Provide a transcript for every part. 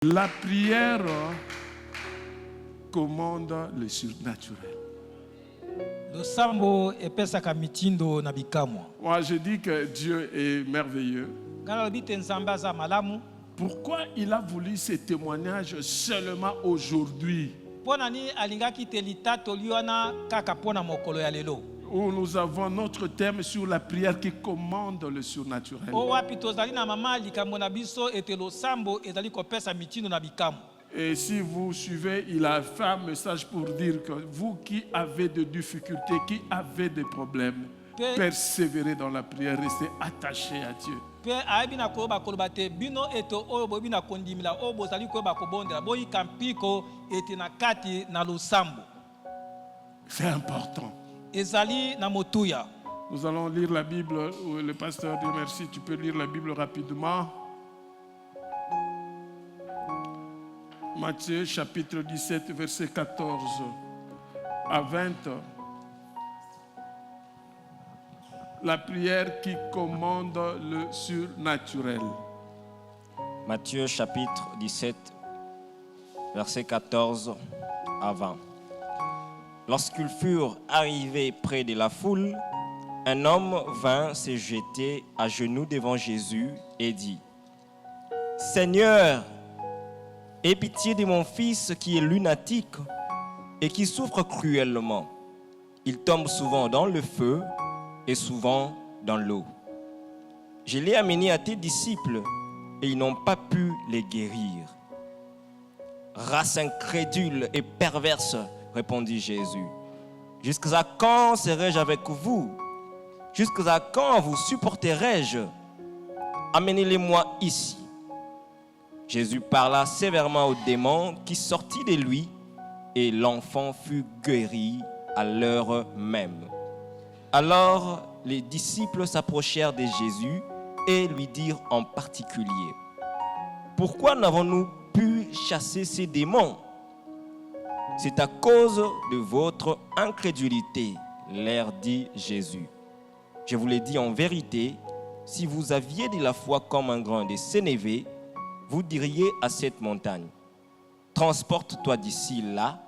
La prière commande le surnaturel. Moi, je dis que Dieu est merveilleux. Pourquoi il a voulu ce témoignage seulement aujourd'hui? Où nous avons notre thème sur la prière qui commande le surnaturel. Et si vous suivez, il a fait un message pour dire que vous qui avez des difficultés, qui avez des problèmes, persévérez dans la prière, restez attachés à Dieu. C'est important. Nous allons lire la Bible. Le pasteur dit merci, tu peux lire la Bible rapidement. Matthieu chapitre 17, verset 14 à 20. La prière qui commande le surnaturel. Matthieu chapitre 17, verset 14 à 20. Lorsqu'ils furent arrivés près de la foule, un homme vint se jeter à genoux devant Jésus et dit : Seigneur, aie pitié de mon fils qui est lunatique et qui souffre cruellement. Il tombe souvent dans le feu et souvent dans l'eau. Je l'ai amené à tes disciples et ils n'ont pas pu les guérir. Race incrédule et perverse, répondit Jésus. Jusqu'à quand serai-je avec vous? Jusqu'à quand vous supporterai-je? Amenez-les-moi ici. Jésus parla sévèrement au démon qui sortit de lui et l'enfant fut guéri à l'heure même. Alors les disciples s'approchèrent de Jésus et lui dirent en particulier : Pourquoi n'avons-nous pu chasser ces démons? C'est à cause de votre incrédulité, leur dit Jésus. Je vous l'ai dit en vérité, si vous aviez de la foi comme un grain de sénévé, vous diriez à cette montagne : transporte-toi d'ici là,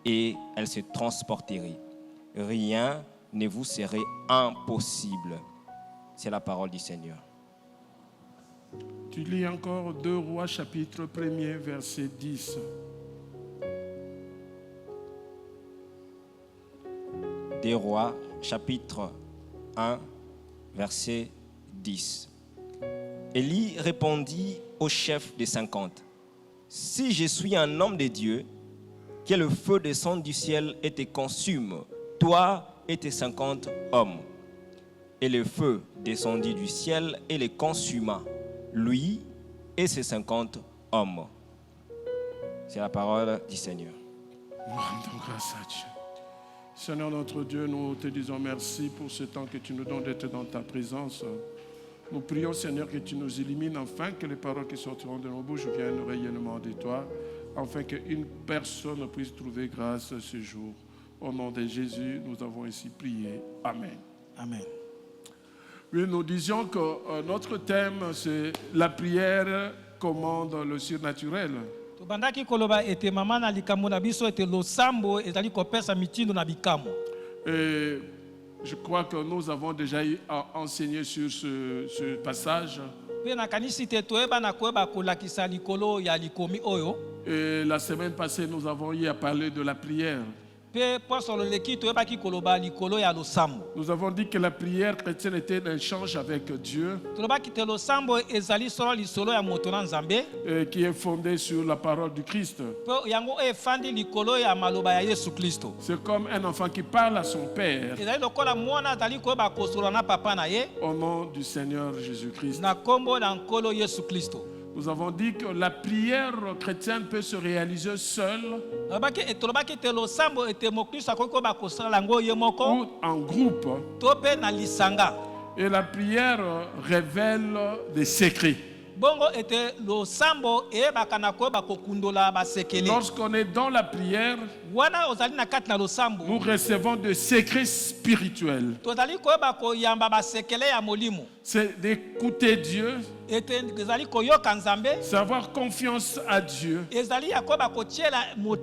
et elle se transporterait. Rien ne vous serait impossible. C'est la parole du Seigneur. Tu lis encore 2 Rois chapitre 1er verset 10. Des Rois, chapitre 1, verset 10. Élie répondit au chef des 50 : Si je suis un homme de Dieu, que le feu descende du ciel et te consume, toi et tes 50 hommes. Et le feu descendit du ciel et les consuma, lui et ses 50 hommes. C'est la parole du Seigneur. Nous rendons grâce à Dieu. Seigneur notre Dieu, nous te disons merci pour ce temps que tu nous donnes d'être dans ta présence. Nous prions, Seigneur, que tu nous illumines, afin que les paroles qui sortiront de nos bouches viennent réellement de toi, afin qu'une personne puisse trouver grâce ce jour. Au nom de Jésus, nous avons ainsi prié. Amen. Amen. Oui, nous disions que notre thème, c'est la prière commande le surnaturel. Et je crois que nous avons déjà enseigné sur ce passage. Et la semaine passée, nous avons eu à parler de la prière. Nous avons dit que la prière chrétienne était un échange avec Dieu, qui est fondé sur la parole du Christ. C'est comme un enfant qui parle à son père au nom du Seigneur Jésus-Christ. Nous avons dit que la prière chrétienne peut se réaliser seule ou en groupe. Et la prière révèle des secrets. Lorsqu'on est dans la prière, nous recevons des secrets spirituels. C'est d'écouter Dieu ete ezali koyoka nzambe savoir confiance à Dieu, ezali yakoba kotiela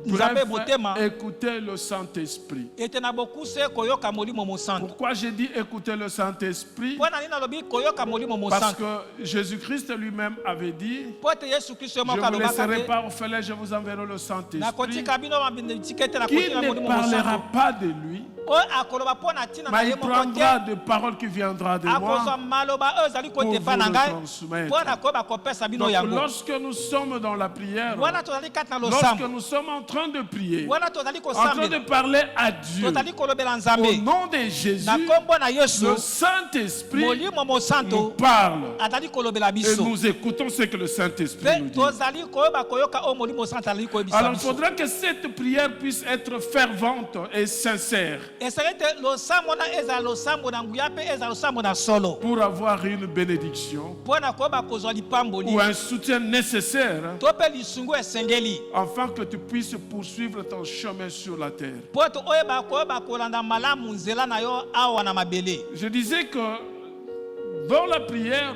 nzambe bref, motema écouter le Saint-Esprit. ete na bokuse koyoka molimo mosantu. Pourquoi j'ai dit écouter le Saint-Esprit? Mpo na nini nalobi koyoka molimo Parce mosantu? que Jésus-Christ lui-même avait dit, Po ete Yesu Kristo je moko ne vous alobaka laisserai te pas orphelin, je vous enverrai le Saint-Esprit, nakotika bino mabindika ete qui nakotela ne molimo parlera mosantu pas de lui, oyo akoloba mpo na ntina na mais ye il moko te prendra des paroles qui viendra de akozwa moi maloba oyo ezali pour vous kotepa na le ngai transmettre. mpo na koyeba kopesa bino Donc, yango. lorsque nous sommes dans la prière, Wana tozali kati na lorsque losambo nous sommes en train de prier, wana tozali en train de kosambela parler à Dieu, tozali kolobela au nzambe nom de Jésus, na kombo na Yesu le Saint-Esprit molimo nous mosantu parle azali kolobela et biso nous écoutons ce que le Saint-Esprit mpe nous dit. tozali koyeba koyoka oyo molimo mosantu azali koyebisa Alors il biso. faudra que cette prière puisse être fervente et sincère esali ete losambo na ezala losambo na nguya mpe ezala losambo na solo pour avoir une bénédiction mpo na koyeba kozwa lipamboli ou un soutien nécessaire to mpe lisungu esengeli afin que tu puisses poursuivre ton chemin sur la terre. mpo ete oyeba koyeba kolanda malamu nzela na yo awa na mabele. Je disais que dans la prière,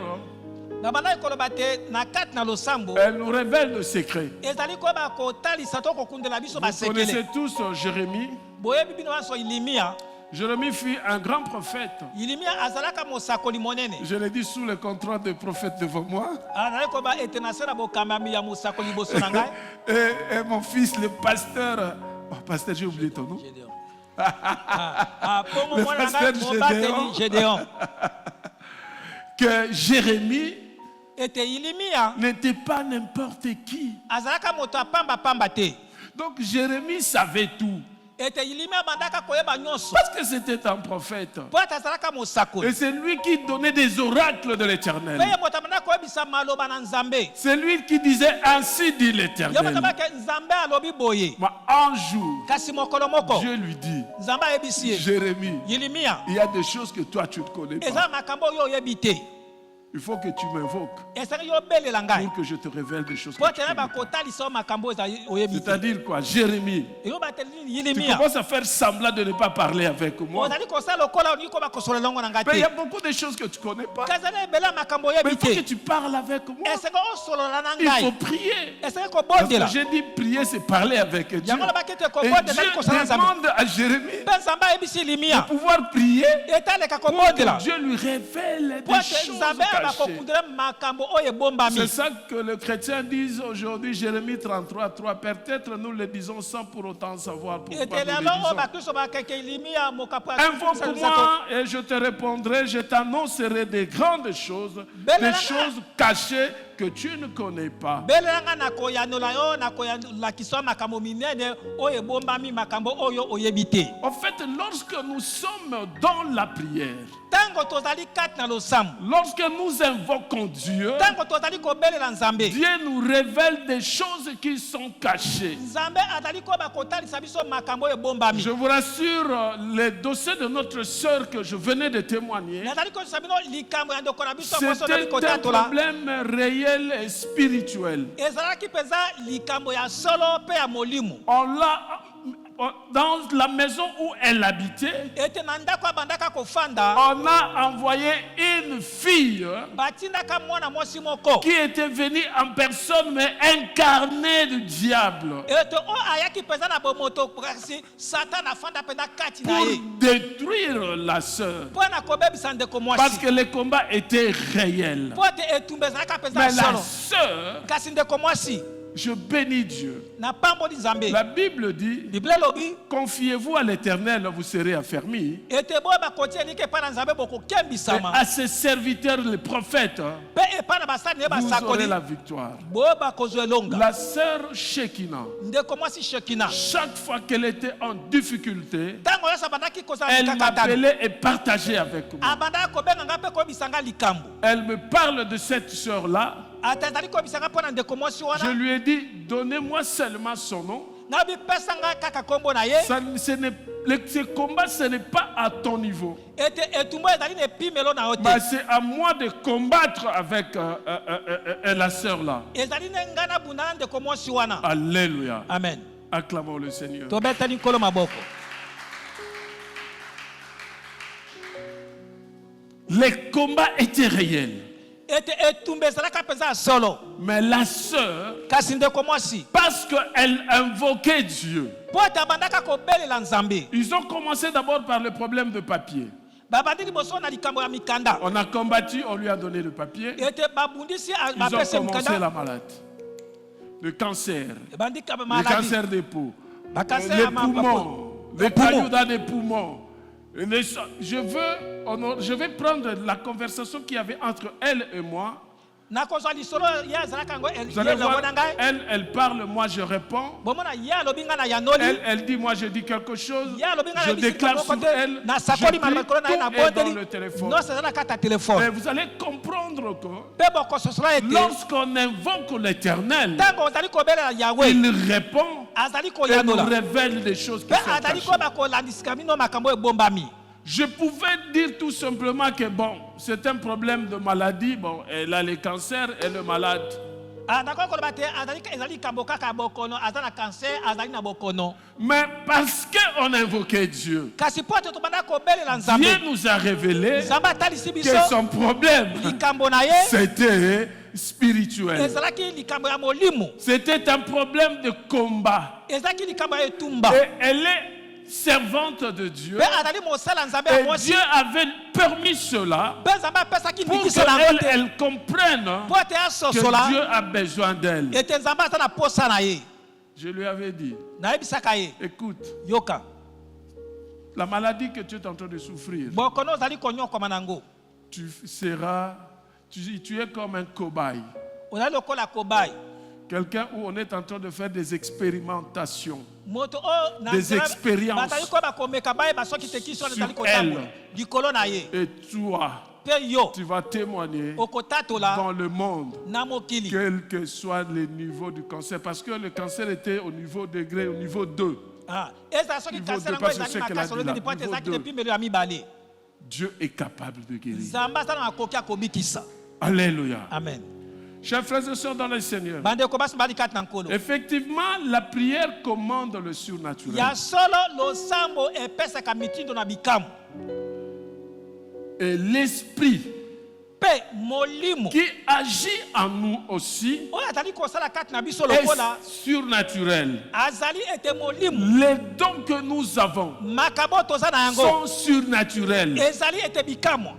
na bandaki koloba te na kati na losambo elle nous révèle le secret. ezali koyeba kotalisa to kokundela biso Vous connaissez basekele. tous Jérémie. boyebi bino nyonso Ilimia. Jérémie fut un grand prophète. Ilimia azalaka mosakoli monene. Je l'ai dit sous le contrôle des prophètes devant moi. azali koyeba ete na se na bokambami ya mosakoli liboso na ngai. Et mon fils, le pasteur. Oh, pasteur, j'ai oublié ton nom. Gédéon. Mpo Le mwana pasteur ngai mobateli Gédéon. Que Jérémie ete Ilimia n'était pas n'importe qui. azalaka moto apamba te. Donc Jérémie savait tout. ete Ilimia bandaka koyeba nyonso Parce que c'était un prophète. mpo ete azalaka mosakoli. Et c'est lui qui donnait des oracles de mpe l'Éternel. ye moto abanda koyebisa maloba na nzambe. C'est lui qui disait ainsi dit ye moto l'Éternel. abake nzambe alobi boye. Mais un jour, kasi mokolo moko Dieu lui dit, nzambe ayebisi ye Jérémie, Ilimia il y a des choses que toi tu ne connais pas. eza makambo oyo oyebi te. Il faut que tu m'invoques esali yo obelela ngai pour que je te révèle des choses que mpo tu ete connais nayeba pas. kotalisa yo makambo oyo oyebi te. C'est-à-dire quoi? Jérémie, eyobateli nini tu Ilimia commences à faire semblant de ne pas parler avec moi. ozali kosala lokola olingi koba kosola elongo na ngai Mais il y a te. beaucoup de choses que tu ne connais pas. kasi ezali ebele ya makambo Mais oyebi il faut que te. tu parles avec moi. esenge osolola na Il faut ngai prier. esenge Parce kobondela que j'ai dit prier, c'est parler avec Dieu. yango lobaki ete Et kobondela Dieu ezali kosala nzambe demande à Jérémie mpe nzambe ayebisi de Ilimia pouvoir prier ete aleka pour kobondela que Dieu lui révèle mpo des ete choses nzambe ayeba cachées. kokundela makambo oyo ebombami. C'est ça que les chrétiens disent aujourd'hui, Jérémie 33, 3. Peut-être nous le disons sans pour autant savoir pourquoi ete nous le lelo oyo disons. bakristo bakeke Ilimia mokapo ya Invoque-moi et je te répondrai, je t'annoncerai des grandes choses, des choses cachées que tu ne connais pas. belelanga na koyanola yo na koyalakisa makambo minene oyo ebombami makambo oyo oyebi te. En fait, lorsque nous sommes dans la prière, ntango tozali kati na losambo lorsque nous invoquons Dieu, ntango tozali kobelela nzambe Dieu nous révèle des choses qui sont cachées. nzambe azali koyeba kotalisa biso makambo oyo ebombami. Je vous rassure, le dossier de notre sœur que je venais de témoigner, nazali koyebisa bino likambo ya ndeko na biso mwasi oyo c'était un kotatola problème réel et spirituel. ezalaki mpenza likambo ya solo mpe ya molimo. On l'a dans la maison où elle habitait, ete na ndako abandaka kofanda on a envoyé une fille batindaka mwana mwasi moko qui était venue en personne mais incarnée du diable ete oyo ayaki mpenza na bomoto kasi satana afanda mpenza kati na pour ye détruire la sœur. mpo na kobebisa ndeko Parce mwasi que le combat était réel. mpo ete etumba ezalaka mpenza Mais la solo sœur, kasi ndeko mwasi je bénis Dieu. na pamboli nzambe. La Bible dit, Bible elobi confiez-vous à l'Éternel, vous serez affermis. ete boyo bakotia eliki epai na nzambe Et bokokembisama à ses serviteurs, les prophètes, mpe epai na basali na ye vous aurez basakoli la victoire. boyo bakozwa elonga. La sœur Shekina, ndeko mwasi Shekina chaque fois qu'elle était en difficulté, ntango nyonso abandaki kozala elle likakatano m'appelait et partageait avec moi. abandaki kobenga nga mpe koyebisa nga likambo Elle me parle de cette sœur-là. ata ezali koyebisa nga mpo na ndeko mwasi Je wana lui ai dit, donnez-moi seulement son nom. nabi pesa nga kaka nkombo na ye Ce combat, ce n'est pas à ton niveau. ete etumbu ezali na epimelo na yo te Mais c'est à moi de combattre avec la sœur-là. ezali na ngai nabunda na ndeko mwasi wana. Alléluia. Amen. Acclamons le Seigneur. tobetani nkolo maboko. Les combats étaient réels. etumba ezalaka mpenza solo. Mais la sœur, Kasi ndeko mwasi parce qu'elle invoquait Dieu, po ete abandaka kobelela Nzambe, ils ont commencé d'abord par le problème de papier. babandi liboso na likambo ya mikanda. On a combattu, on lui a donné le papier. Ete babundisi Ils ont bapesa commencé mikanda. la maladie. Le cancer, Bandika le maladie. cancer des peaux, Cancer les ya poumons, les poumons. cailloux dans les poumons. Je vais prendre la conversation qu'il y avait entre elle et moi. Nakozwa lisolo ya ezalaka ngo Vous allez voir, elongo na ngai. elle parle, moi je réponds. Bomona ya alobi nga na yanoli. Elle dit, moi je dis quelque chose. Ya alobi nga Je na bisika déclare moko sur te. elle. Na Je sakoli dis, malakolo na ye na tout est dans bondeli. le téléphone. Non, c'est dans la carte téléphone. Mais vous allez comprendre que Pe boko sosola ete. lorsqu'on invoque l'Éternel, Tango ozali kobelela Yahweh. il répond Azali et nous koyanola. révèle des choses qui Pe sont azali cachées. koba kolandisika bino makambo ebombami. Je pouvais dire tout simplement que bon, c'est un problème de maladie. Bon, elle a le cancer, elle est malade. Nakoki koloba te ezali likambo kaka ya bokono, aza na cancer, azali na bokono. Mais parce qu'on invoquait Dieu, Kasi po ete tobanda kobelela Nzambe. Dieu nous a révélé Nzambe atalisi que biso son problème, likambo na ye c'était spirituel. ezalaki likambo ya molimo. C'était un problème de combat. Ezalaki likambo ya etumba. Et elle est servante de Dieu. Pe azali mosala Nzambe ya Et mwasi. Dieu avait permis cela Pe Nzambe apesaki pour ndikiso na yango te. qu'elle comprenne Po ete que asosola Dieu a besoin d'elle. ete Nzambe aza na posa na ye. Je lui avais dit, Nayebisaka ye, écoute, yoka la maladie que tu es en train de souffrir, bokono ozali konyokoma nango. tu es comme un cobaye. Ozali lokola kobai. Quelqu'un où on est en train de faire des expérimentations. Moto o na Des nzela- expériences bazali koba komeka baye basoki te kiso sur ezali kotambola elle. likolo na ye. Et toi, Pe yo tu vas témoigner dans okotatola le monde, na mokili. quel que soit le niveau du cancer. Parce que le cancer était au niveau degré, au niveau 2. Eza soki Niveau cancer deux, yango parce que ezali c'est qu'elle a makasi dit olobeli là, po ete niveau ezalaki deux. epimelo ya mibale. Dieu est capable de guérir. Nzambe aza na makoki akobikisa. Alléluia. Amen. Chers frères et sœurs dans le Seigneur, Bandeko basi mbali kati na nkolo. effectivement, la prière commande le surnaturel. Ya solo losambo epesaka mitindo na bikamu. Et l'esprit Pe molimo qui agit en nous aussi oyo azali kosala kati na biso est lokola surnaturel. azali ete molimo. Les dons que nous avons Makambo toza na yango sont surnaturels. ezali ete bikamu.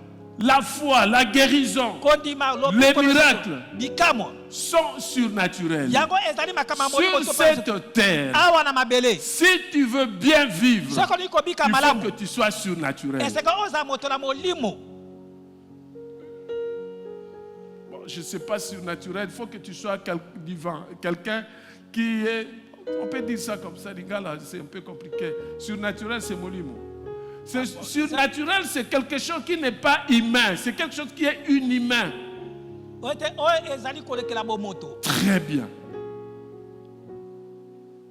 La foi, la guérison Kondima Les miracles. bikamu sont surnaturels. yango ezali makambo ya molimo Sur to pe- cette terre, awa na mabele. si tu veux bien vivre, Soko olingi kobika il faut malamu que tu sois surnaturel. eseka oza moto na molimo. Bon, je ne sais pas surnaturel, il faut que tu sois divin, quelqu'un qui est, on peut dire ça comme ça, les gars là, c'est un peu compliqué. Surnaturel, c'est molimo. Surnaturel, c'est quelque chose qui n'est pas humain, c'est quelque chose qui est inhumain. Oyo ezali kolekela bomoto. Très bien.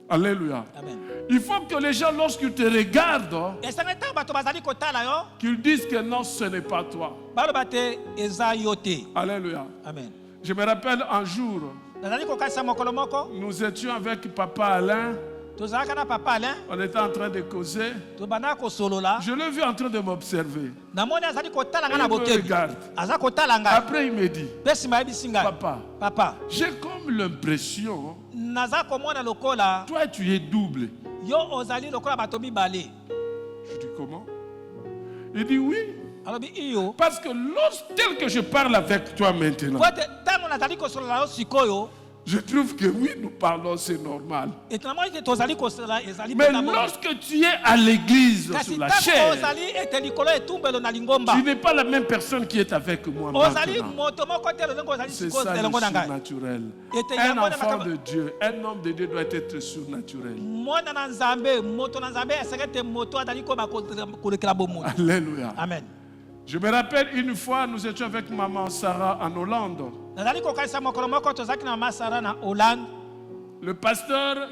Alléluia. Amen. Il faut que les gens, lorsqu'ils te regardent, Esanga ntango bato bazali kotala yo qu'ils disent que non, ce n'est pas toi. baloba te eza yo te. Alléluia. Amen. Je me rappelle un jour, Nazali kokanisa mokolo moko nous étions avec Papa Alain, tozalaka na papa Alain on était en train de causer. tobandaka kosolola Je l'ai vu en train de m'observer. namoni azali kotala nga na Il me bokebi regarde. aza kotala ngai Après, il me dit, mpe nsima ayebisi ngai papa j'ai comme l'impression, naza komona lokola toi tu es double. yo ozali lokola bato mibale. Je dis comment? Il dit oui. alobi iyo Parce que tel que je parle avec toi maintenant, po ete ntango nazali kosolola yo sikoyo je trouve que oui, nous parlons, c'est normal. ete namoni ete tozali kosolola ezali Mais mpe na boye. lorsque tu es à l'église kasi sur la ntango chair, ozali ete likolo etumbelo na lingomba tu n'es pas la même personne qui est avec moi ozali maintenant. moto moko te lolenge ozali C'est sikoyo ça le elongo na ngai. surnaturel. Ete Un yango na enfant makambo- de Dieu, un homme de Dieu doit être surnaturel. mwana na nzambe moto na nzambe esenge ete moto azali koba kolekela bomoto. Alléluia. Amen. Je me rappelle une fois, nous étions avec maman Sarah en Hollande. nazali kokanisa mokolo moko tozalaki na mama Sara na Hollande. Le pasteur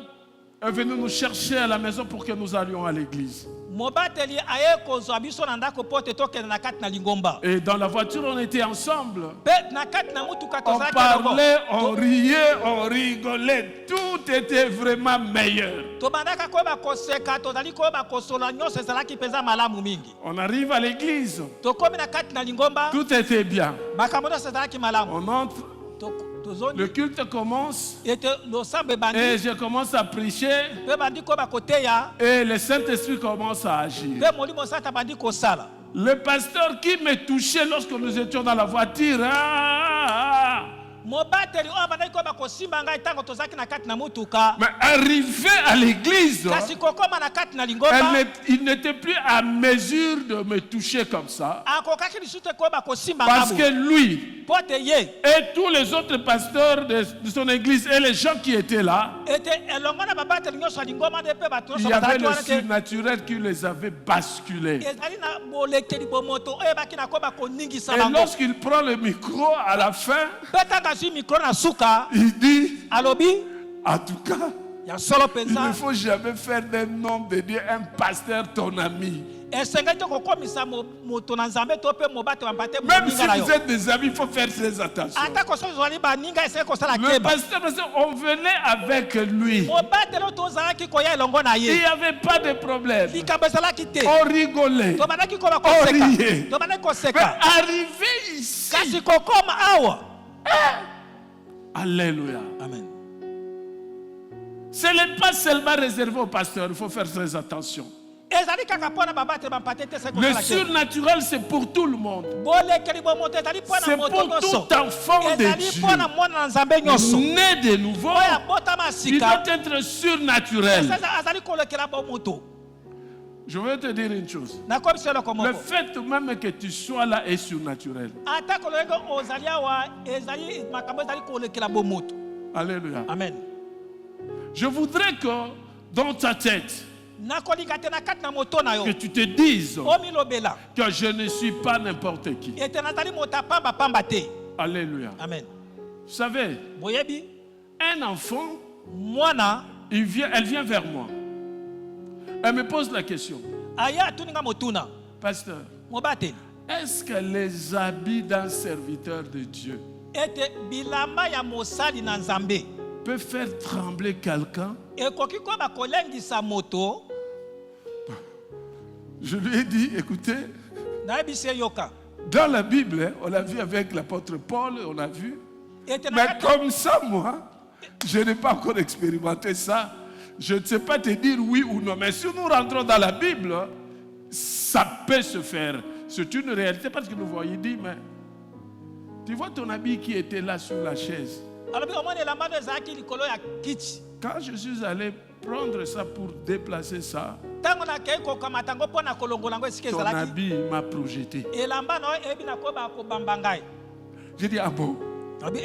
est venu nous chercher à la maison pour que nous allions à l'église. mobateli aye kozwa biso na ndako po te tokende na kati na lingomba. Et dans la voiture, on était ensemble. Pe na kati na mutuka On tozalaki parlait, on riait, on rigolait. Tout était vraiment meilleur. tobandaka koyeba koseka tozali koyeba kosola nyonso ezalaki mpenza malamu mingi. On arrive à l'église. Tokomi na kati na lingomba Tout était bien. makambo nyonso ezalaki malamu. On entre, Tozoni le culte commence. ete losambo Et ebandi je commence à prêcher. mpe bandi koyeba koteya Et le Saint-Esprit commence à agir. mpe molimo sata bandi kosala. Le pasteur qui me touchait lorsque nous étions dans la voiture, mobateli oyo abandaki koyeba kosimba ngai ntango tozalaki na kati na mutuka mais arrivé à l'église, kasi kokoma na kati na lingomba il n'était plus à mesure de me toucher comme ça. akokaki lisusu te koyeba kosimba Parce que ngabo lui po te ye et tous les autres pasteurs de son église et les gens qui étaient là, ete elongo na babateli nyonso ya lingomba nde mpe bato il nyonso y avait bazalaki le wana te surnaturel qui les avait basculés. ezali na bolekeli bomoto oyo ebaki na koyeba koningisa Et bango lorsqu'il prend le micro à la fin, mpe ntango azwi mikro na suka il dit, alobi en tout cas, ya solo il mpenza ne faut jamais faire d'un homme de Dieu un pasteur ton ami. esengeli te kokomisa moto na nzambe to mpe mobate bampate Même si moninga na yo vous êtes des amis, il faut faire très attention. atako soki ozwali baninga esengeli kosala Le keba pasteur, parce qu'on venait avec lui. mobateli oyo tozalaki koya elongo na Il ye n'y avait pas de problème. likambo ezalaki te On rigolait. tobandaki koba riait. koseka tobandaki Mais koseka arrivé ici, kasi kokoma awa alléluia. amen Ce n'est pas seulement réservé aux pasteurs, il faut faire très attention. ezali kaka mpona babateli bampate te esengeli Le kosala keba surnaturel, c'est pour tout le monde. bolekeli bomoto ezali mpona C'est moto pour nyonso tout enfant de ezali Dieu. mpona mwana na nzambe nyonso Né de nouveau, oyo abotama il sika doit être surnaturel. azali kolekela bomoto Je veux te dire une chose. nakomisa eloko Le moko fait même que tu sois là est surnaturel. ata kolenge ozali awa ezali makambo ezali kolekela bomoto Alléluia. amen Je voudrais que dans ta tête, nakolinga te na kati na moto na yo que tu te dises omilobela que je ne suis pas n'importe qui. ete nazali moto apambapamba te Alléluia. amen Vous savez, boyebi un enfant, mwana elle vient vers moi. Elle me pose la question. aya atuninga motuna Pasteur, mobateli est-ce que les habits d'un serviteur de Dieu ete bilamba ya mosali na nzambe peuvent faire trembler quelqu'un? ekoki koyeba kolengisa moto Je lui ai dit, écoutez, nayebisi ye yoka dans la Bible, hein, on l'a vu avec l'apôtre Paul, on l'a vu. ete na Mais kati comme ça, moi, je n'ai pas encore expérimenté ça. Je ne sais pas te dire oui ou non. Mais si nous rentrons dans la Bible, ça peut se faire. C'est une réalité parce que nous voyons, il dit, mais tu vois ton ami qui était là sur la chaise. alobi omoni elamba no ezalaki likolo ya kiti Quand je suis allé prendre ça pour déplacer ça, ntango nakei kokamata yango mpo na kolongola yango esika ton ezalaki habit m'a projeté. elamba na oyo eyebi na koyeba kobamba ngai J'ai dit, ah bon? alobi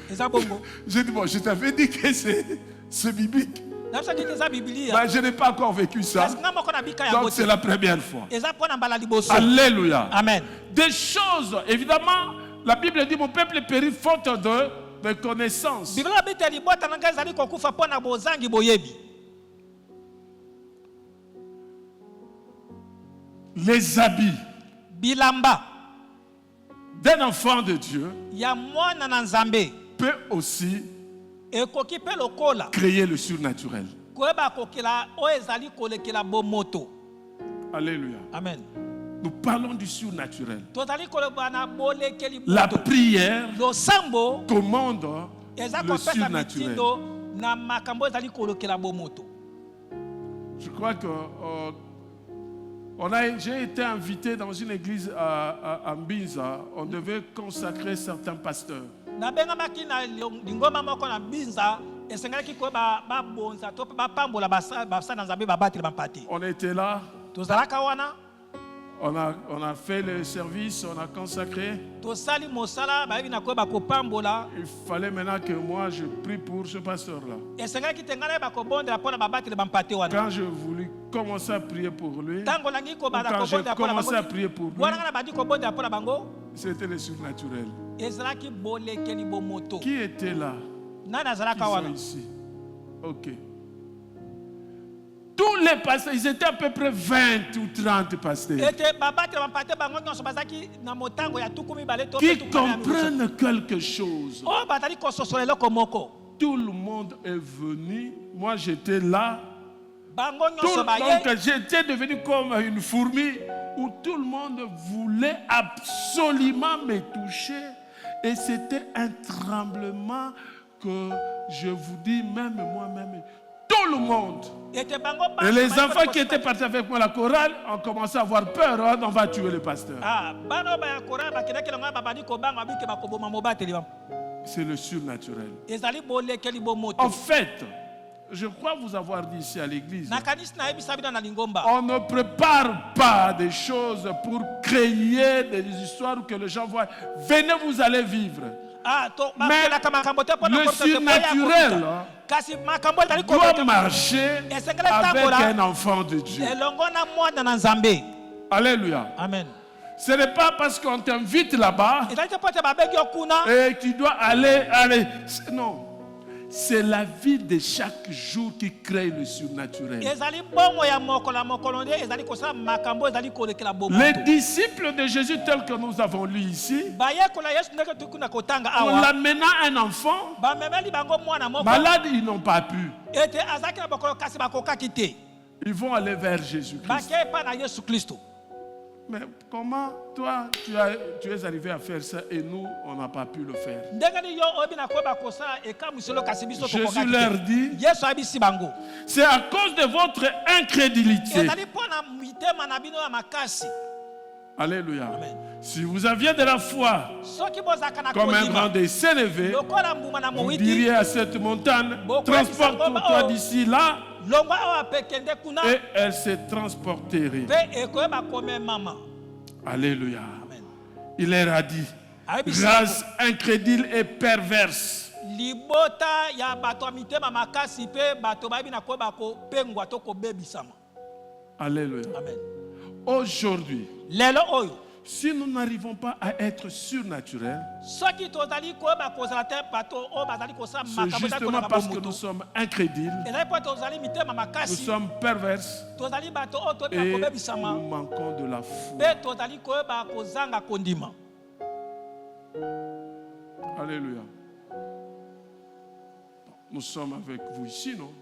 eza bongo J'ai dit, bon, je t'avais dit que c'est biblique. nabisaki te eza bibilia Mais je n'ai pas encore vécu ça. kasi nga moko nabika yango Donc c'est te la première fois. eza mpo na mbala liboso Alléluia. amen Des choses, évidemment, la Bible dit, mon peuple périt faute de connaissances. biblia lobi te libota na ngai ezali kokufa mpo na bozangi boyebi Les habits bilamba d'un enfant de Dieu ya mwana na nzambe peut aussi ekoki mpe lokola créer le surnaturel. koyeba kokela oyo ezali kolekela bomoto Alléluia. amen Nous parlons du surnaturel. tozali koloba na bolekeli La moto prière losambo commande eza le kopesa surnaturel. mitindo na makambo ezali kolekela bomoto Je crois que j'ai été invité dans une église à Mbinza. On devait consacrer certains pasteurs. nabengamaki na lingomba moko na binza esengelaki koyeba babonza to mpe bapambola basali na nzambe babateli bampati On était là, tozalaka wana on a fait le service, on a consacré. tosali mosala bayebi na koyeba kopambola Il fallait maintenant que moi je prie pour ce pasteur-là. esengelaki te ngai nayeba kobondela mpo na babateli bampati wana Quand je voulus commencer à prier pour lui, ntango nangi kobanda quand j'ai kobondela mpo na commencé à bango prier pour lui, wana ngai nabandi kobondela mpo na bango c'était le surnaturel. ezalaki bolekeli bomoto Qui était là? nani Qui azalaka sont wana ici? Ok. tous les pasteurs, ils étaient à peu près 20 ou 30 pasteurs qui comprennent quelque chose. Tout le monde est venu. Moi, j'étais là. Donc, j'étais devenu comme une fourmi où tout le monde voulait absolument me toucher. Et c'était un tremblement que je vous dis, même moi-même, tout le monde. Et les enfants qui étaient partis avec moi à la chorale ont commencé à avoir peur. Oh, on va tuer le pasteur. C'est le surnaturel. En fait, je crois vous avoir dit ici à l'église, on ne prépare pas des choses pour créer des histoires que les gens voient. Venez, vous allez vivre. Mais le surnaturel doit marcher avec un enfant de Dieu. Alléluia. Amen. Ce n'est pas parce qu'on t'invite là-bas et tu dois aller. Non. C'est la vie de chaque jour qui crée le surnaturel. Les disciples de Jésus tels que nous avons lu ici, en l'amenant un enfant malade, ils n'ont pas pu. Ils vont aller vers Jésus-Christ. Mais comment toi tu es arrivé à faire ça et nous on n'a pas pu le faire? Jésus leur dit, c'est à cause de votre incrédulité. Alléluia. Amen. Si vous aviez de la foi comme un grand des sénévé, vous diriez à cette montagne, transporte-toi d'ici là, et elle se transporterait. Alléluia. Amen. Il leur a dit, race incrédule et perverse. Alléluia. Amen. Aujourd'hui, si nous n'arrivons pas à être surnaturels, c'est justement parce que nous sommes incrédules, nous sommes perverses et nous manquons de la foi. Alléluia. Nous sommes avec vous ici, non?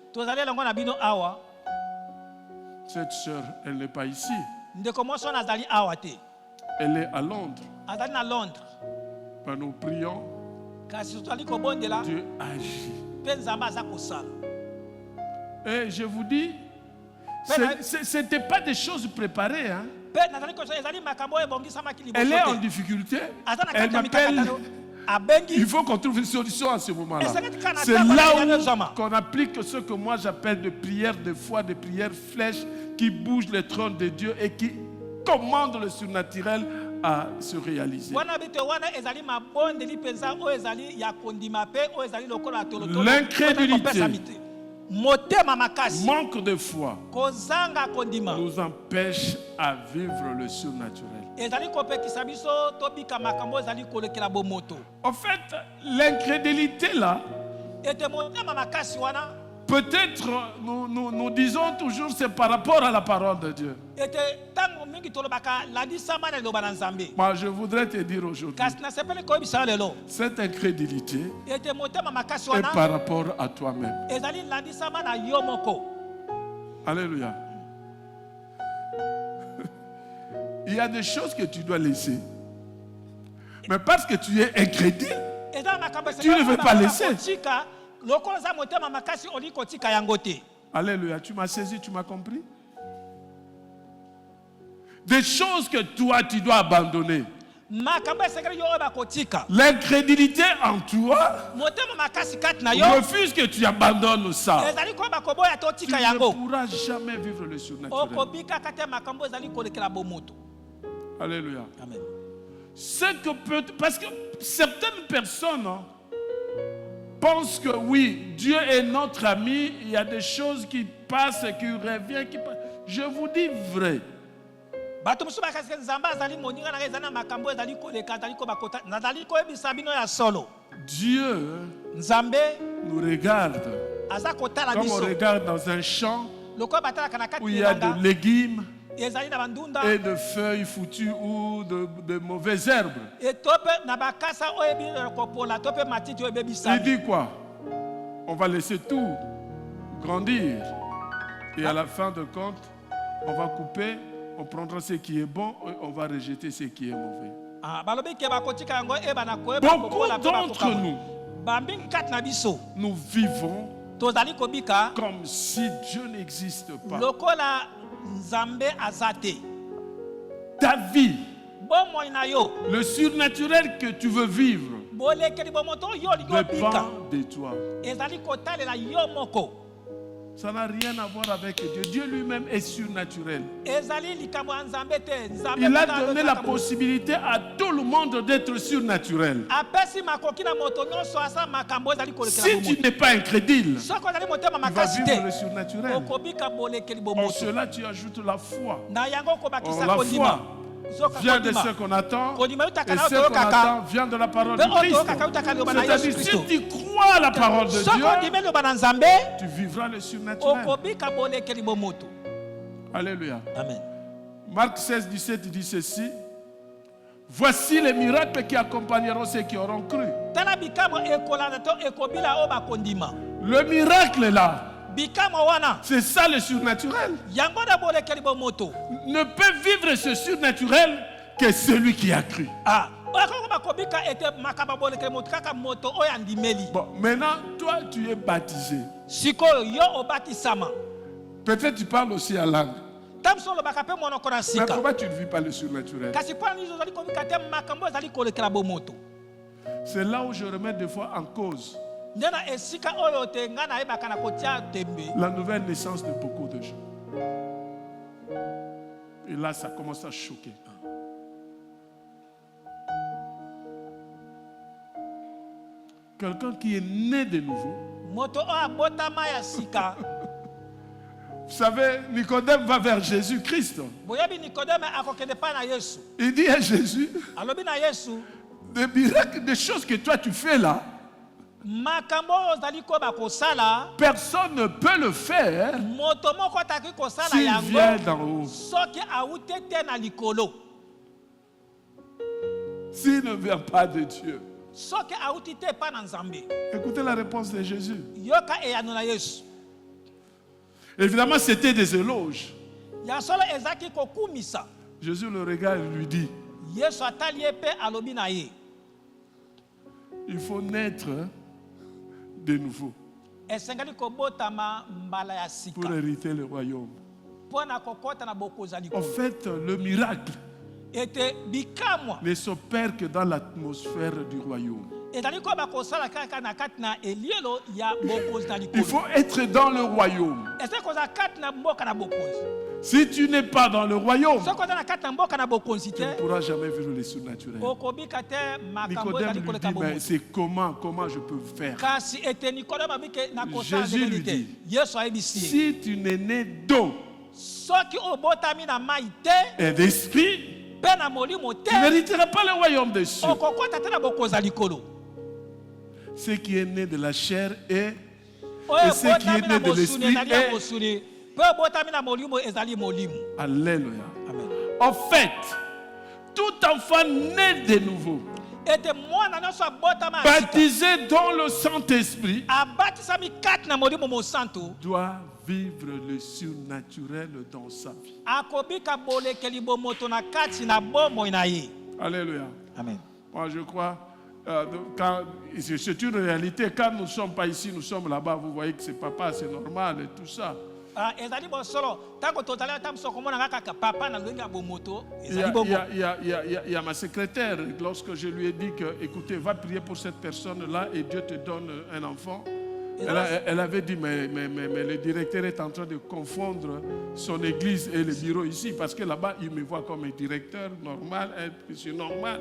Cette sœur, elle n'est pas ici. Elle est à Londres. Quand nous prions, Dieu agit. Et je vous dis, ce n'était pas des choses préparées. Hein? Elle est en difficulté. Elle m'appelle. Il faut qu'on trouve une solution à ce moment-là. C'est là où qu'on applique ce que moi j'appelle de prières de foi, de prières flèches qui bougent le trône de Dieu et qui commandent le surnaturel à se réaliser. L'incrédulité, manque de foi nous empêche à vivre le surnaturel. En fait, l'incrédulité là, peut-être nous disons toujours c'est par rapport à la parole de Dieu. Moi, je voudrais te dire aujourd'hui, cette incrédulité est par rapport à toi-même. Alléluia. Il y a des choses que tu dois laisser. Mais parce que tu es incrédule, tu ne veux pas laisser. Alléluia. Tu m'as saisi, tu m'as compris? Des choses que toi, tu dois abandonner. L'incrédulité en toi refuse que tu abandonnes ça. Tu ne pourras jamais vivre le surnaturel. Alléluia. Amen. Parce que certaines personnes pensent que oui, Dieu est notre ami, il y a des choses qui passent, qui reviennent, qui passent. Je vous dis vrai. Dieu nous regarde comme on regarde dans un champ lokola batalaka na kati où il y a elanga de légumes ezali na bandunda et de feuilles foutues ou de mauvaises herbes. to mpe na bakasa oyo ebili kopola to mpe matiti oyo Il ebebisami. dit quoi? On va laisser tout grandir. Et à la fin de compte, on va couper, on prendra ce qui est bon et on va rejeter ce qui est mauvais. Balobi ke bakotika yango ebana koyeba Beaucoup kokola mpe d'entre bakokama. nous, Bambingi kati na biso nous vivons tozali kobika comme si Dieu n'existe pas. lokola nzambe aza te. Ta vie, Bomoi na yo le surnaturel que tu veux vivre, bolekeli bomoto oyo olingi obika dépend de toi. ezali kotalela yo moko. Ça n'a rien à voir avec Dieu. Dieu lui-même est surnaturel. Ezali likambo ya nzambe te. Nzambe Il a kaka donné azotaka la boye. possibilité à tout le monde d'être surnaturel. apesi makoki na moto nyonso asa makambo ezali kolekela Si bomoto. tu n'es pas incrédule, soki ozali motema tu vas makasi vivre le te surnaturel. okobika bolekeli En bomoto. cela, tu ajoutes la foi. na yango okobakisa La kondima. foi Zoka vient de kondima. ce qu'on attend. Kondima Et utaka na ce qu'on otoyokaka. attend vient de la parole Pe de Christ. otoyokaka utaka liloba na C'est-à-dire, Yesu si Kristo. tu crois à la parole de soki Dieu, ondimi liloba na nzambe tu vivras le surnaturel. okobika bolekeli bomoto. Alléluia. Amen. Marc 16, 17 dit ceci. Voici les miracles qui accompagneront ceux qui auront cru. tala bikamwa ekolanda to ekobila oyo bakondima. Le miracle là, bikamwa wana c'est ça le surnaturel. yango na bolekeli bomoto. Ne peut vivre ce surnaturel que celui qui a cru. oyo bakobika ete makambo bolekeli moto kaka moto oyo andimeli. Bon, maintenant, toi, tu es baptisé. sikoyo yo obatisama. Peut-être tu parles aussi à langue. tamso olobaka mpe monoko na Mais sika. pourquoi tu ne vis pas le surnaturel? kasi mpona nini ozali kobika te makambo oyo ezali kolekela bomoto. C'est là où je remets des fois en cause nde na esika oyo te ngai nayebaka na kotia tembe la nouvelle naissance de beaucoup de gens. Et là, ça commence à choquer. Quelqu'un qui est né de nouveau. moto oyo abotama ya sika. Vous savez, Nicodème va vers Jésus-Christ. boyebi nikodeme akokende pa na yesu. Il dit à Jésus, alobi na yesu des miracles, des choses que toi tu fais là, makambo oyo ozali koyeba kosala personne ne peut le faire moto moko ataki kosala s'il vient yango d'en haut. soki awute te na likolo. S'il ne vient pas de Dieu. soki awuti te pa na nzambe. Écoutez la réponse de Jésus. yoka eyano na yesu. Évidemment, c'était des éloges. ya solo ezalaki kokumisa. Jésus le regarde et lui dit, yesu atali ye mpe alobi na ye il faut naître de nouveau esengeli kobotama mbala ya pour sika hériter le royaume. mpo na kokɔta na bokonzi ya En likolo. fait, le miracle ete bikamwa ne s'opère que dans l'atmosphère du royaume. ezali koyeba kosala kaka na kati na elielo ya bokonzi na Il likolo. faut être dans le royaume. esengeli kozala kati na mboka na bokonzi. Si tu n'es pas dans le royaume, soki oza na kati na mboka na bokonzi tu ne te pourras jamais vivre le surnaturel. okobika te makambo Nicodème ezali lui koleka dit, mais bomoto. c'est comment je peux faire? kasi ete nikodeme abiki na kosala Jésus ndenge lui nini te. dit, yesu ayebisi ye Si tu n'es né d'eau soki obotami na mai te et d'esprit, mpe na molimo tu te n'hériteras pas le royaume des cieux. okokɔta te na bokonzi ya likolo. Ce qui est né de la chair et oyo ce qui est ebotami né na de mosuni l'esprit ezali ya est... mosuni mpe obotami na molimo ezali molimo. Alléluia. Amen. En fait, tout enfant né de nouveau, ete mwana nyonso abotama ya sika baptisé dans le Saint-Esprit, abatisami kati na molimo mosantu doit vivre le surnaturel dans sa vie. akobika bolekeli bomoto na kati na bomoi na ye. Alléluia. Amen. Moi, je crois, c'est une réalité. Quand nous ne sommes pas ici, nous sommes là-bas. Vous voyez que c'est papa, c'est normal et tout ça. ezali bosolo ntango tozali ata moso komona kaka papa na ndenge ya bomoto Il y, ezali a, bongo. il y a ma secrétaire, lorsque je lui ai dit que, écoutez, va prier pour cette personne-là et Dieu te donne un enfant. Elle avait dit, mais le directeur est en train de confondre son église et le bureau ici, parce que là-bas, il me voit comme un directeur normal, c'est normal.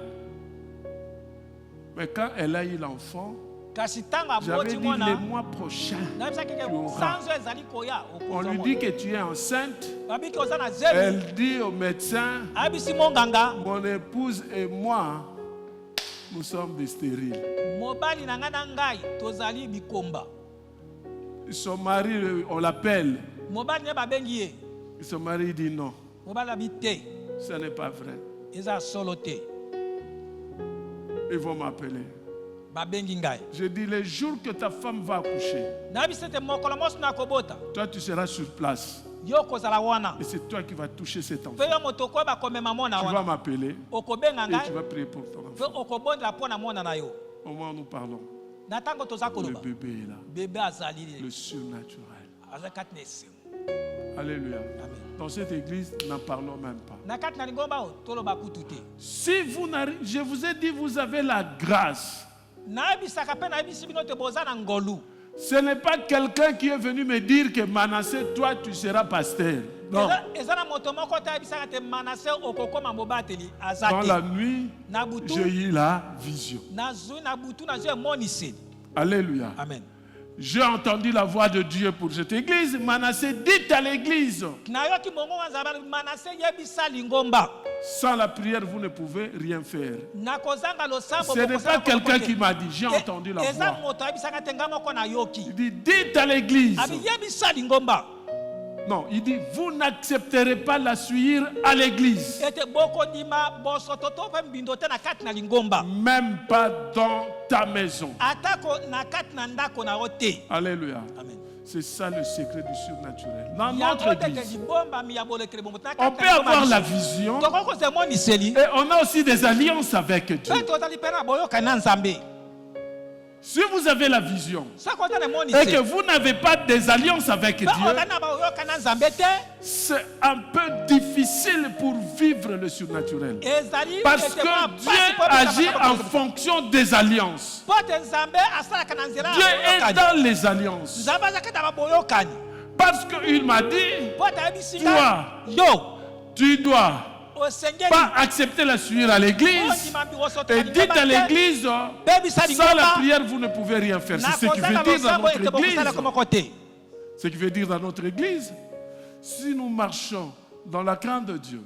Mais quand elle a eu l'enfant, kasi ntango j'avais aboti dit mwana le mois prochain, nayebisaki ke tu auras. sanzo ezali koya On lui dit que tu es enceinte. babiki oza na zemi Elle dit au médecin, ayebisi monganga mon épouse et moi, nous sommes des stériles. mobali na ngai na ngai tozali bikomba. Son mari, on l'appelle, mobali ne babengi ye Son mari dit non, mobali abi te ce n'est pas vrai. eza solo te Ils vont m'appeler. babengi ngai Je dis, les jours que ta femme va accoucher, nayebi ete mokolo mosi nakobota toi tu seras sur place. yo kozala wana Et c'est toi qui vas toucher cet enfant. mpe yo moto okoyeba komema mona Tu vas wana m'appeler okobenga et tu ngai vas prier pour ton mpe enfant. okobondela mpo na mwana na yo Au moment où nous parlons, na ntango toza le koloba bébé est là. bebe azali Le surnaturel. aza kati na esengo Alléluia. amen Dans cette église, n'en parlons même pas. na kati na lingomba oyo toloba kutu te Si vous n'arrivez, je vous ai dit, vous avez la grâce. nayebisaka mpe nayebisi bino te boza na ngolu Ce n'est pas quelqu'un qui est venu me dire que Manassé, toi, tu seras pasteur. Non. eza na moto moko te ayebisaka te manase okokoma mobateli aza Dans la te nuit, na butu j'ai eu la vision. nazwi na butu nazwi emoniseli Alléluia. amen J'ai entendu la voix de Dieu pour cette église. Manassé, dites à l'église. nayoki mongongo nzambe manase yebisa lingomba Sans la prière, vous ne pouvez rien faire. nakozanga losambo Ce n'est pas quelqu'un qui m'a dit, j'ai entendu la eza voix. moto ayebisaka te ngai moko nayoki Il dit, dites à l'église. abi yebisa lingomba Non, il dit, vous n'accepterez pas la suivre à l'église. ete bokondima bosoto to mpe mbindo te na kati na lingomba Même pas dans ta maison. atako na kati na ndako na yo te Alléluia. amen C'est ça le secret du surnaturel. Dans notre yango teke église, libombami ya bolekeli bombo na on kati peut na lingomba avoir la biso. vision tokoki kozwa emoniseli et on a aussi des alliances avec Dieu. mpe tozali mpe na boyokani na nzambe Si vous avez la vision soki oza na et que emoniseli vous n'avez pas des alliances avec mpe Dieu, ozali na boyokani na nzambe te c'est un peu difficile pour vivre le surnaturel. ezali Parce ete mwa que pasi Dieu mpo agit ebisaka en fonction des alliances. mpo te nzambe asalaka na nzela Dieu ya est boyokani dans les alliances. nzambe azalaki na baboyokani Parce qu'il m'a dit, mpo te ayebisi toi, ngai yo tu dois osengeli pas accepter la suivre à l'église. ondima birosoto Et dites à l'église, bebisa sans la lingomba prière, vous ne pouvez rien faire. C'est ce qui veut nakozanga dire dans losambo notre ete bokosalaka église. moko te Ce qui veut dire dans notre église, si nous marchons dans la crainte de Dieu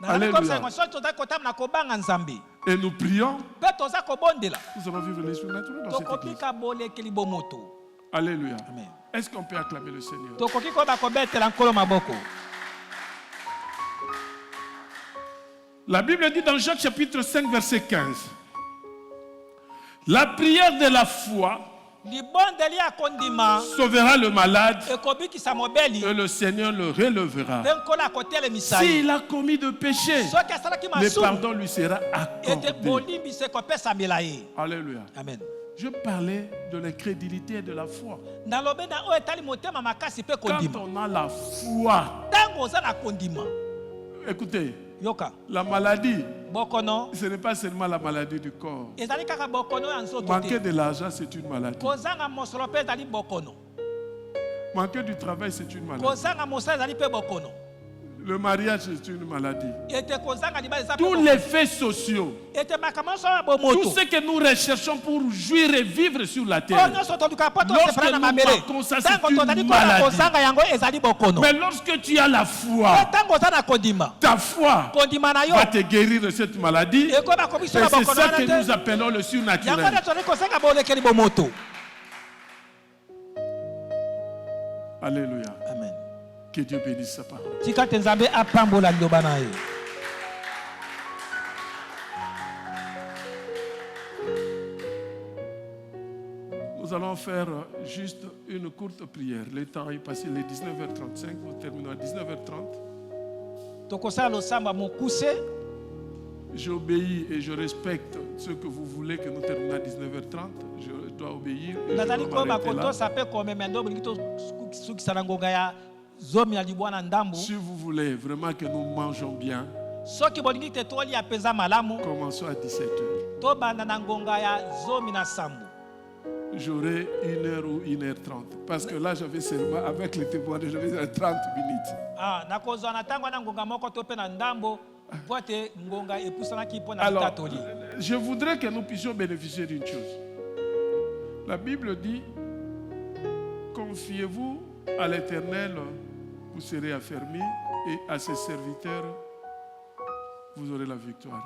nakomisa soki tozali kotama na kobanga nzambe et nous prions, mpe toza kobondela nous allons vivre les surnaturels dans cette église. tokobika bolekeli bomoto Alléluia. amen Est-ce qu'on peut acclamer le Seigneur? tokoki koyeba kobetela nkolo maboko La Bible dit dans Jacques chapitre 5 verset 15, la prière de la foi libondeli ya kondima sauvera le malade ekobikisa mobeli et le Seigneur le relèvera. mpe nkolo akotelemisa ye S'il a commis de péché, soki asalaki le masumu pardon lui sera ete accordé. bolimbisi ekopesamela ye Alléluia. amen Je parlais de l'incrédulité et de la foi. nalobi na oyo etali motema makasi mpe Quand kondima on a la foi, ntango oza na kondima écoutez, yoka la maladie, bokono ce n'est pas seulement la maladie du corps. ezali kaka bokono ya nzoto Manquer te de l'argent, c'est une maladie. kozanga mosolo mpe ezali bokono Manquer du travail, c'est une maladie. kozanga mosala ezali mpe bokono Le mariage, c'est une maladie. ete kozanga libala eza mpe Tous bokono. les faits sociaux, ete makambo nyonso ya tout bomoto ce que nous recherchons pour jouir et vivre sur la oyo terre. nyonso toluka mpo Lorsque tosepela na nous mabele manquons ça, c'est ntango une tozali kona maladie. kozanga yango ezali bokono Mais lorsque tu as la foi, mpe ntango oza na kondima ta foi kondima na yo va te guérir de cette maladie. Et ekoyeba kobiso na c'est bokono ça que wana nous te appelons le yango surnaturel. nde tozali kosenga bolekeli bomoto Alléluia. amen Que Dieu bénisse sa parole. tika te nzambe apambola liloba na ye Nous allons faire juste une courte prière. Le temps est passé, les 19h35. Nous terminons à 19h30. tokosala losambo ya mokuse J'obéis et je respecte ce que vous voulez que nous terminions à 19h30. Je dois obéir. Et je nazali dois koyeba m'arrêter là. kotosa mpe komema nde olingi tosukisa na ngonga ya zomi na libwa na ndambu Si vous voulez vraiment que nous mangeons bien, soki bolingi te tolia mpenza malamu commençons à 17h. tobanda na ngonga ya zomi na sambo J'aurai 1h ou 1h30. Parce que là, j'avais seulement, avec les témoignages, j'avais 30 minutes. nakozwa na ntango na ngonga moko to mpe na ndambo mpo ete ngonga epusanaki mpo na Alors, litatoli je voudrais que nous puissions bénéficier d'une chose. La Bible dit, confiez-vous à l'Éternel, vous serez affermis, et à ses serviteurs, vous aurez la victoire.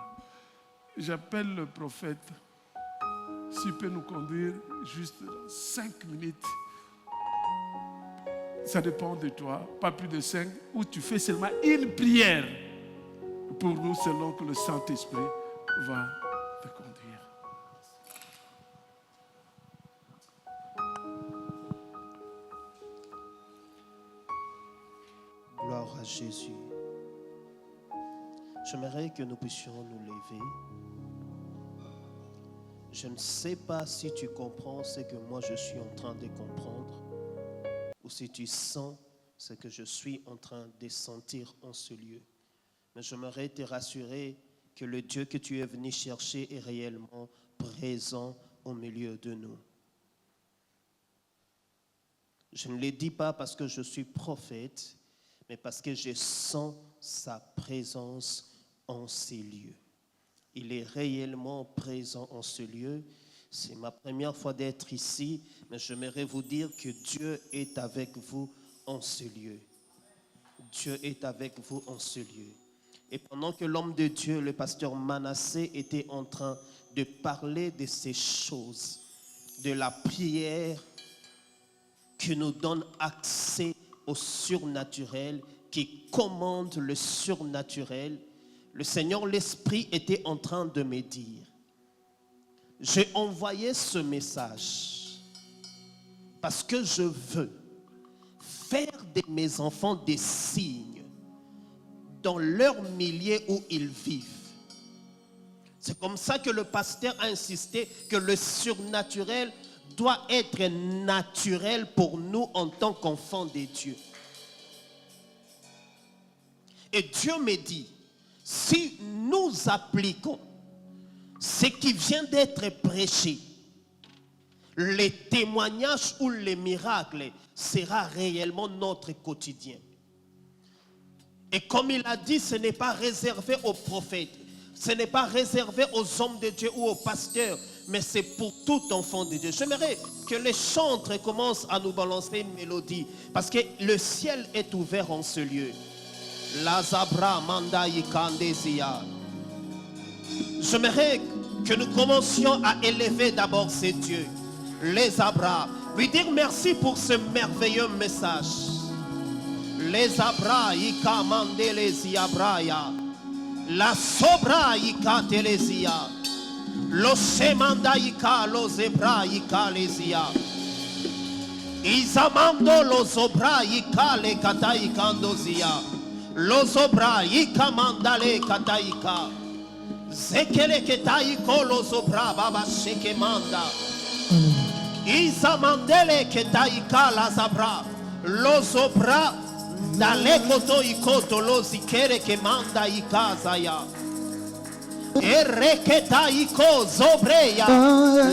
J'appelle le prophète, s'il peut nous conduire juste 5 minutes. ça dépend de toi, pas plus de 5, où tu fais seulement une prière pour nous selon que le Saint-Esprit va te conduire. Gloire à Jésus. J'aimerais que nous puissions nous lever. Je ne sais pas si tu comprends ce que moi je suis en train de comprendre ou si tu sens ce que je suis en train de sentir en ce lieu. Mais j'aimerais te rassurer que le Dieu que tu es venu chercher est réellement présent au milieu de nous. Je ne le dis pas parce que je suis prophète, mais parce que je sens sa présence en ces lieux. Il est réellement présent en ce lieu. C'est ma première fois d'être ici, mais j'aimerais vous dire que Dieu est avec vous en ce lieu. Dieu est avec vous en ce lieu. Et pendant que l'homme de Dieu, le pasteur Manassé, était en train de parler de ces choses, de la prière qui nous donne accès au surnaturel, qui commande le surnaturel, le Seigneur, l'Esprit était en train de me dire, j'ai envoyé ce message parce que je veux faire de mes enfants des signes dans leur milieu où ils vivent. C'est comme ça que le pasteur a insisté que le surnaturel doit être naturel pour nous en tant qu'enfants de Dieu. Et Dieu me dit, si nous appliquons ce qui vient d'être prêché, les témoignages ou les miracles sera réellement notre quotidien. Et comme il a dit, ce n'est pas réservé aux prophètes, ce n'est pas réservé aux hommes de Dieu ou aux pasteurs, mais c'est pour tout enfant de Dieu. J'aimerais que les chantres commencent à nous balancer une mélodie, parce que le ciel est ouvert en ce lieu. La Zabra Mandaï Kandesia. J'aimerais que nous commencions à élever d'abord ces dieux, les Zabra, lui dire merci pour ce merveilleux message. Les Zabra Ika Mandelesia Braya, la Sobra Ika Telesia, lo Semanda Ika lo Zebra Ika Lesia, Isamando lo Zobra Ika le Kataikandozia. Los obra ika mandale kataika zekele ketaiko los obra baba sheke manda isa mandele ketaika la zabra los obra dale koto ikoto los ikere ke manda ikaza ya ereketa iko zobreya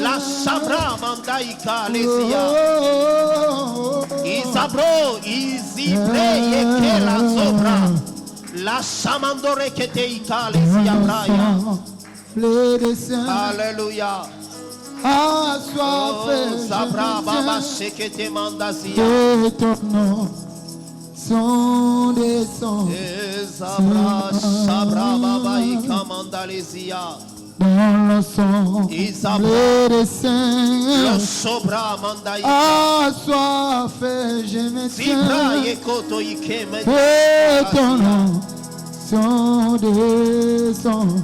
la sabra manda ika lesia Isabro, Isibreye que la sobra, la chamandore que te icale si abraya. Alléluia. Oh, Sabra, Baba, que te mandasia. Son des sons. Sabra, Sabra, Baba, Ikamandalesia. Dans le sang, les saints, assoiffé, je me tiens, et ton nom, sont des sons,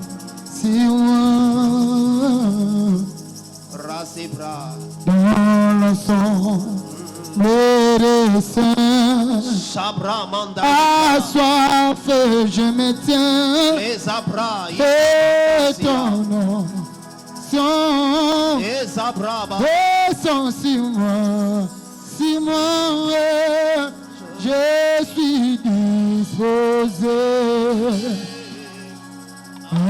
si loin, dans le sang, les saints, assoiffé, je me tiens, et ton nom, sont des sons, si moi, je suis disposé,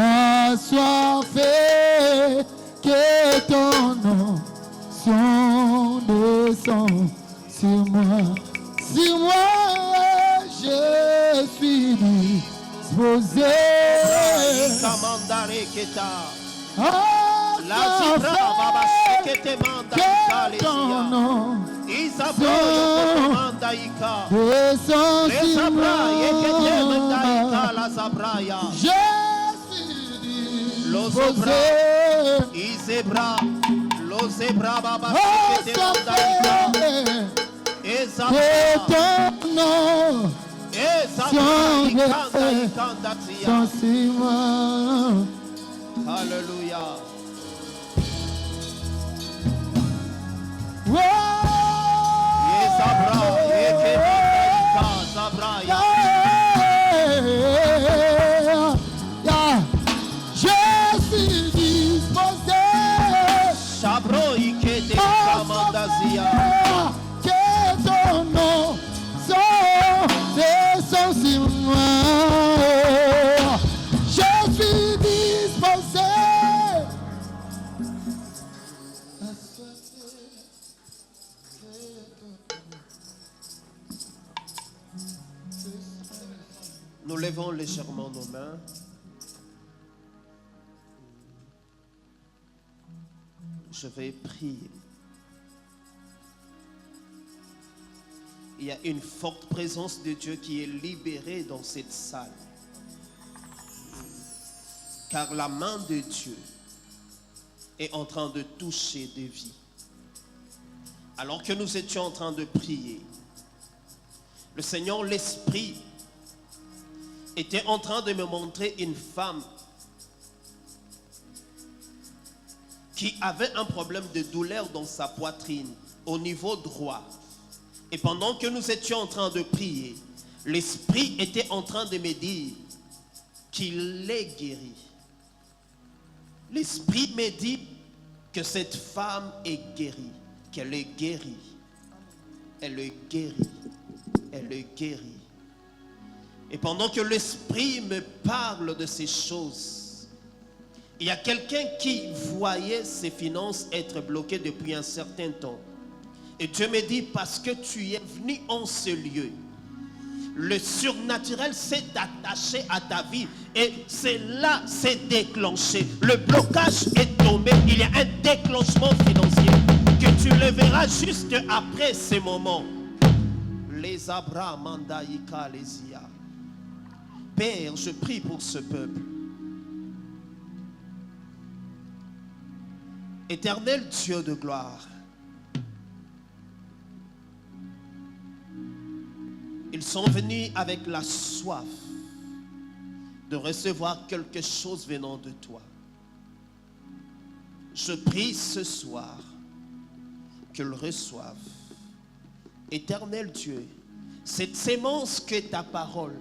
assoiffé, que ton nom, sont des sons, si moi, je suis disposé. Ton nom, que ton nom sont sur moi. Alléluia. Oh, yeah. Je suis disposé que ton nom descend sur moi. Je suis disposé. Nous levons légèrement nos mains. Je vais prier. Il y a une forte présence de Dieu qui est libérée dans cette salle. Car la main de Dieu est en train de toucher des vies. Alors que nous étions en train de prier, le Seigneur, l'Esprit, était en train de me montrer une femme qui avait un problème de douleur dans sa poitrine, au niveau droit. Et pendant que nous étions en train de prier, l'Esprit était en train de me dire qu'il est guéri. L'Esprit me dit que cette femme est guérie, qu'elle est guérie. Elle est guérie. Elle est guérie. Et pendant que l'Esprit me parle de ces choses, il y a quelqu'un qui voyait ses finances être bloquées depuis un certain temps. Et Dieu me dit, parce que tu es venu en ce lieu, le surnaturel s'est attaché à ta vie et c'est là, c'est déclenché. Le blocage est tombé, il y a un déclenchement financier que tu le verras juste après ces moments. Les Abra Mandaïka Lesia. Père, je prie pour ce peuple. Éternel Dieu de gloire, ils sont venus avec la soif de recevoir quelque chose venant de toi. Je prie ce soir qu'ils reçoivent. Éternel Dieu, cette sémence que ta parole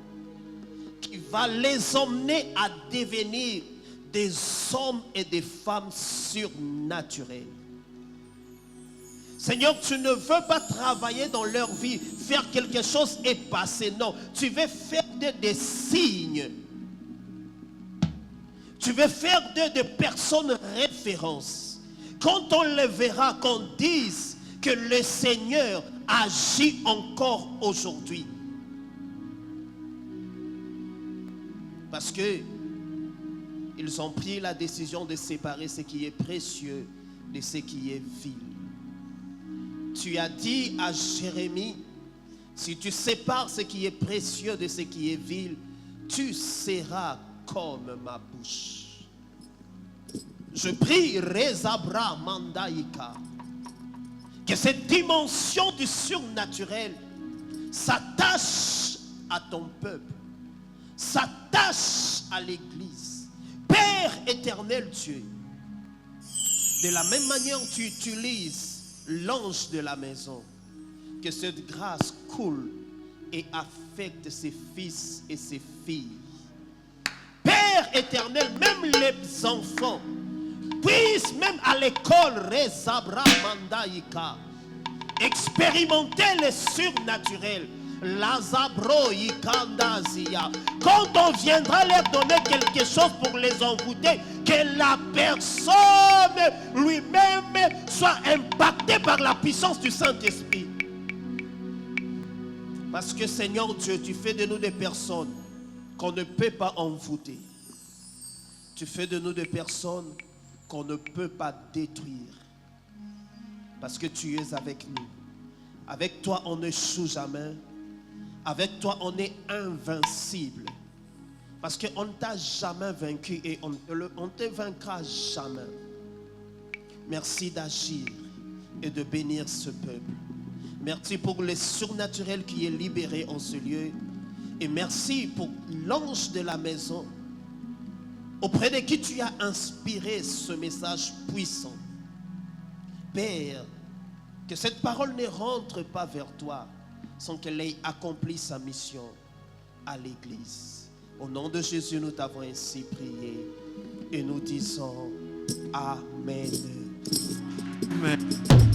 qui va les emmener à devenir des hommes et des femmes surnaturels. Seigneur, tu ne veux pas travailler dans leur vie, faire quelque chose et passer. Non, tu veux faire des signes. Tu veux faire de personnes références. Quand on les verra, qu'on dise que le Seigneur agit encore aujourd'hui. Parce que ils ont pris la décision de séparer ce qui est précieux de ce qui est vil. Tu as dit à Jérémie, si tu sépares ce qui est précieux de ce qui est vil, tu seras comme ma bouche. Je prie, Rezabra Mandaïka, que cette dimension du surnaturel s'attache à ton peuple, s'attache à l'Église. Père éternel Dieu, de la même manière tu utilises l'ange de la maison, que cette grâce coule et affecte ses fils et ses filles. Père éternel, même les enfants puissent, même à l'école, Rezabra Mandaïka, expérimenter le surnaturel. Lazabro Ikandazia. Quand on viendra leur donner quelque chose pour les envoûter, que la personne lui-même soit impactée par la puissance du Saint-Esprit. Parce que Seigneur Dieu, tu fais de nous des personnes qu'on ne peut pas envoûter. Tu fais de nous des personnes qu'on ne peut pas détruire. Parce que tu es avec nous. Avec toi, on n'échoue jamais. Avec toi, on est invincible. Parce qu'on ne t'a jamais vaincu et on ne te vaincra jamais. Merci d'agir et de bénir ce peuple. Merci pour le surnaturel qui est libéré en ce lieu. Et merci pour l'ange de la maison auprès de qui tu as inspiré ce message puissant. Père, que cette parole ne rentre pas vers toi sans qu'elle ait accompli sa mission à l'Église. Au nom de Jésus, nous t'avons ainsi prié et nous disons Amen. Amen.